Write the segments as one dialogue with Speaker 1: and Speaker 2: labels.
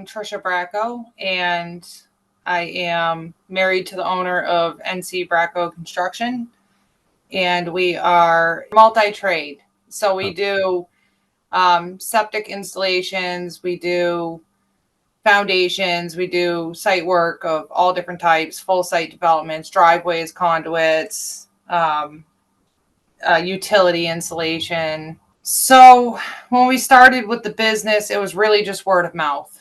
Speaker 1: am Trisha Bratko, and I am married to the owner of NC Bratko Construction, and we are multi-trade. So we do septic installations, we do foundations, we do site work of all different types, full site developments, driveways, conduits, utility installation. So when we started with the business, it was really just word of mouth.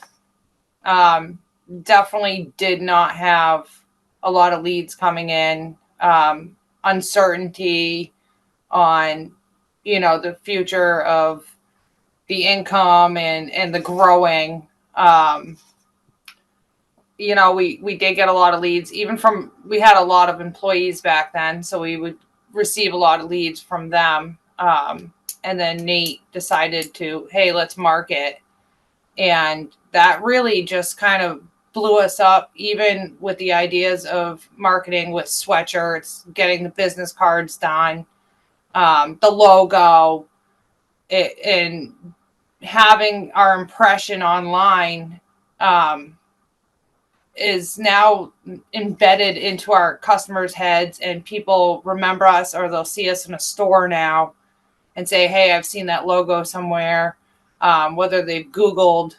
Speaker 1: Definitely did not have a lot of leads coming in, uncertainty on, the future of the income and the growing. We did get a lot of leads, we had a lot of employees back then, so we would receive a lot of leads from them. And then Nate decided hey, let's market. And that really just kind of blew us up, even with the ideas of marketing with sweatshirts, getting the business cards done, the logo, and having our impression online is now embedded into our customers' heads, and people remember us, or they'll see us in a store now and say, hey, I've seen that logo somewhere. Whether they've Googled,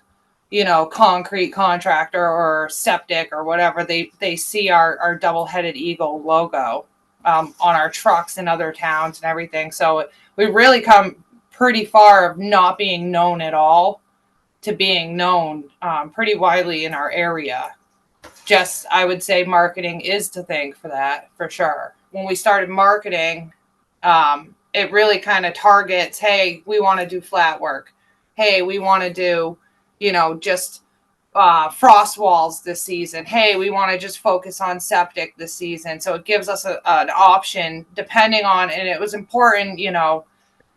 Speaker 1: concrete contractor or septic or whatever, they see our double-headed eagle logo on our trucks in other towns and everything. So we really come pretty far of not being known at all to being known pretty widely in our area. Just, I would say marketing is to thank for that, for sure. When we started marketing, it really kind of targets, hey, we want to do flat work. Hey, we want to do, just frost walls this season. Hey, we want to just focus on septic this season. So it gives us an option depending on, and it was important,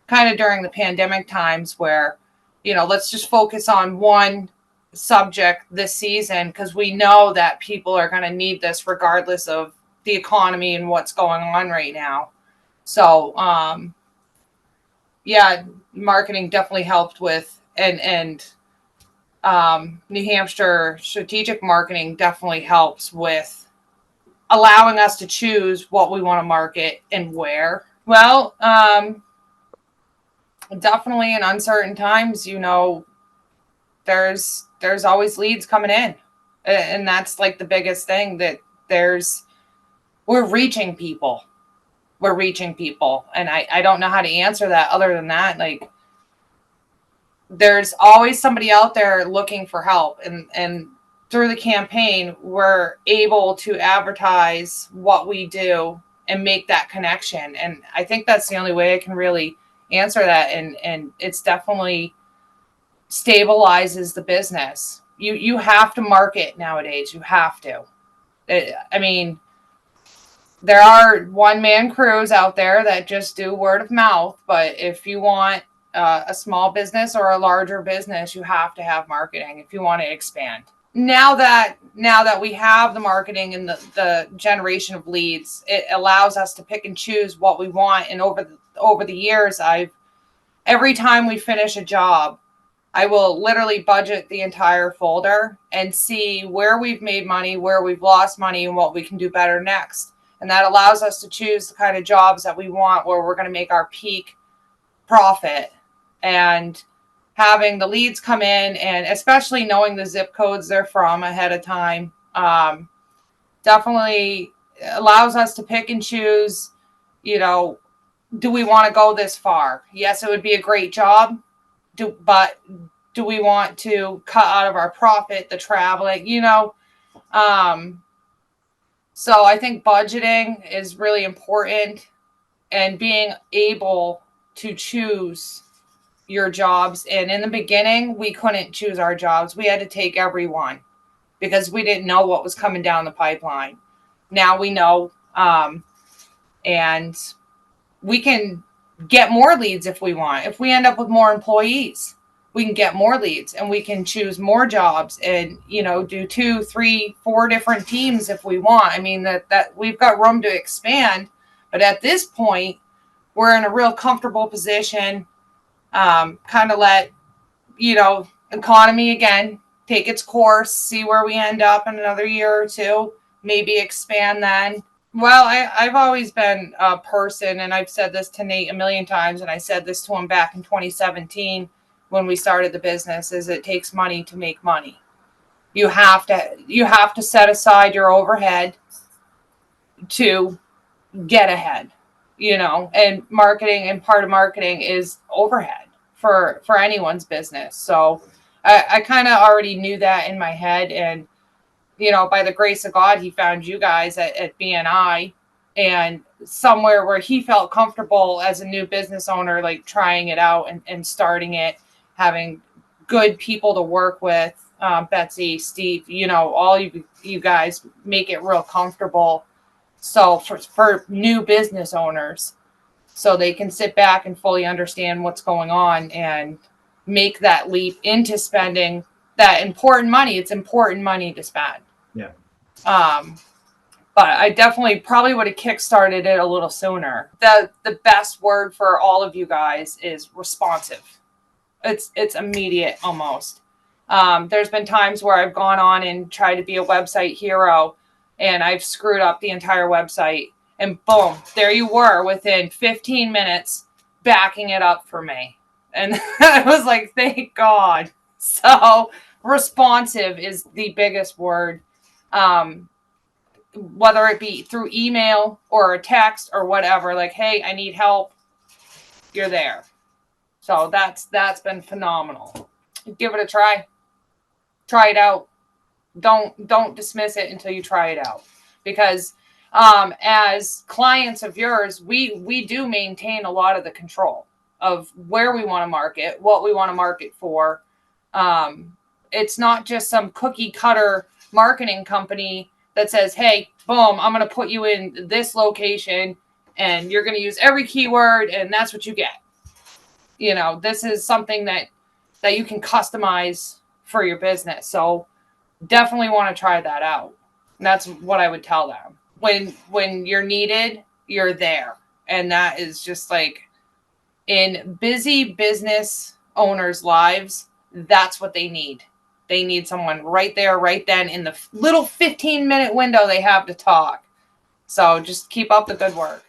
Speaker 1: kind of during the pandemic times where, let's just focus on one subject this season, because we know that people are going to need this regardless of the economy and what's going on right now. So, marketing definitely helped with, and New Hampshire strategic marketing definitely helps with allowing us to choose what we want to market and where. Well, definitely in uncertain times, there's always leads coming in, and that's like the biggest thing, that we're reaching people. And I don't know how to answer that other than that. Like, there's always somebody out there looking for help, and through the campaign, we're able to advertise what we do and make that connection. And I think that's the only way I can really answer that. And it's definitely stabilizes the business. You have to market nowadays. You have to. There are one-man crews out there that just do word of mouth, but if you want a small business or a larger business, you have to have marketing if you want to expand. Now that we have the marketing and the generation of leads, it allows us to pick and choose what we want. And over the years, every time we finish a job, I will literally budget the entire folder and see where we've made money, where we've lost money, and what we can do better next. And that allows us to choose the kind of jobs that we want, where we're going to make our peak profit. And having the leads come in, and especially knowing the zip codes they're from ahead of time, definitely allows us to pick and choose, do we want to go this far? Yes, it would be a great job, but do we want to cut out of our profit the traveling, So I think budgeting is really important, and being able to choose your jobs. And in the beginning, we couldn't choose our jobs. We had to take everyone because we didn't know what was coming down the pipeline. Now we know, and we can get more leads if we want. If we end up with more employees, we can get more leads, and we can choose more jobs and, do 2, 3, 4 different teams if we want. That we've got room to expand, but at this point, we're in a real comfortable position. Kind of let, economy again take its course, see where we end up in another year or two, maybe expand then. Well, I've always been a person, and I've said this to Nate a million times, and I said this to him back in 2017 when we started the business, is it takes money to make money. You have to set aside your overhead to get ahead, and marketing, and part of marketing is overhead for anyone's business. So I kind of already knew that in my head, and by the grace of God, he found you guys at BNI, and somewhere where he felt comfortable as a new business owner, like trying it out and starting it, having good people to work with, Betsy, Steve, all you guys make it real comfortable. So for new business owners, so they can sit back and fully understand what's going on and make that leap into spending that important money. It's important money to spend.
Speaker 2: Yeah.
Speaker 1: But I definitely probably would have kickstarted it a little sooner. The best word for all of you guys is responsive. It's immediate almost. There's been times where I've gone on and tried to be a website hero, and I've screwed up the entire website, and boom, there you were within 15 minutes backing it up for me. And I was like, thank God. So responsive is the biggest word. Whether it be through email or a text or whatever, like, hey, I need help, you're there. So that's been phenomenal. Give it a try. Try it out. Don't dismiss it until you try it out, because as clients of yours, we do maintain a lot of the control of where we want to market, what we want to market for. It's not just some cookie cutter marketing company that says, hey, boom, I'm going to put you in this location and you're going to use every keyword and that's what you get. This is something that you can customize for your business. So definitely want to try that out. And that's what I would tell them. When you're needed, you're there. And that is just like, in busy business owners' lives, that's what they need. They need someone right there, right then, in the little 15-minute window they have to talk. So just keep up the good work.